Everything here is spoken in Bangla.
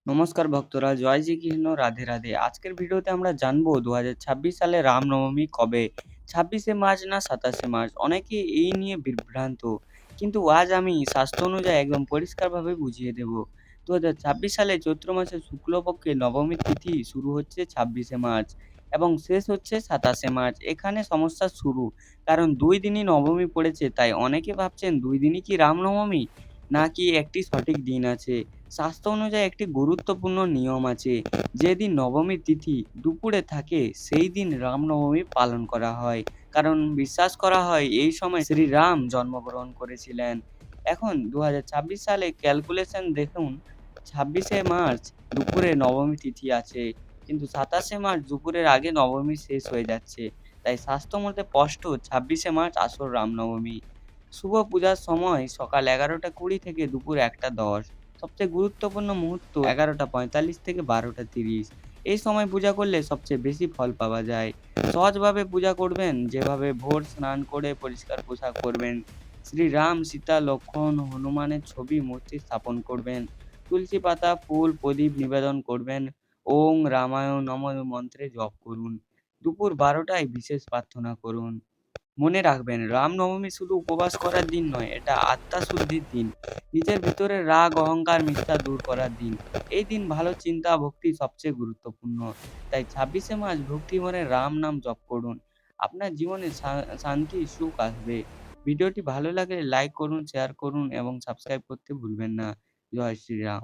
নমস্কার ভক্তরা, জয় শ্রীকৃষ্ণ, রাধে রাধে। আজকের ভিডিওতে আমরা জানবো 2026 সালে রামনবমী কবে? 26শে মার্চ না 27শে মার্চ? অনেকে এই নিয়ে বিভ্রান্ত। কিন্তু আজ আমি শাস্ত্র অনুযায়ী একদম পরিষ্কারভাবে বুঝিয়ে দেব। 2026 সালে চৈত্র মাসের শুক্লপক্ষে নবমী তিথি শুরু হচ্ছে 26শে মার্চ এবং শেষ হচ্ছে 27শে মার্চ। এখানে সমস্যা শুরু। কারণ 2 দিনই নবমী পড়েছে, তাই অনেকে ভাবছেন 2 দিনই কি রামনবমী? নাকি একটি সঠিক দিন আছে? শাস্ত্র অনুযায়ী একটি গুরুত্বপূর্ণ নিয়ম আছে। যেদিন নবমী তিথি দুপুরে থাকে সেই দিন রামনবমী পালন করা হয়। কারণ বিশ্বাস করা হয় এই সময় শ্রীরাম জন্মগ্রহণ করেছিলেন। এখন 2026 সালে ক্যালকুলেশন দেখুন, 26শে মার্চ দুপুরে নবমী তিথি আছে। কিন্তু 27শে মার্চ দুপুরের আগে নবমী শেষ হয়ে যাচ্ছে। তাই শাস্ত্র মতে স্পষ্ট 26শে মার্চ আসল রামনবমী। শুভ পূজার সময় সকাল 11:20 থেকে দুপুর 1:10। সবচেয়ে গুরুত্বপূর্ণ মুহূর্ত 11:45 থেকে 12:30। এই সময় পূজা করলে সবচেয়ে বেশি ফল পাওয়া যায়। সহজভাবে পূজা করবেন, যেভাবে ভোর স্নান করে পরিষ্কার পোশাক পরবেন। শ্রীরাম, সীতা, লক্ষ্মণ, হনুমানের ছবি মূর্তি স্থাপন করবেন। তুলসী পাতা, ফুল, প্রদীপ নিবেদন করবেন। ওং রামায় নমঃ মন্ত্রে জপ করুন। দুপুর 12টায় বিশেষ প্রার্থনা করুন। মনে রাখবেন, রামনবমী শুধু উপবাস করার দিন নয়, এটা আত্মা শুদ্ধির দিন। নিজের ভিতরে রাগ, অহংকার, মিথ্যা দূর করার দিন। এই দিন ভালো চিন্তা, ভক্তি সবচেয়ে গুরুত্বপূর্ণ। তাই 26শে মার্চ ভক্তি মনে রাম নাম জপ করুন। আপনার জীবনে শান্তি, সুখ আসবে। ভিডিওটি ভালো লাগলে লাইক করুন, শেয়ার করুন এবং সাবস্ক্রাইব করতে ভুলবেন না। জয় শ্রীরাম।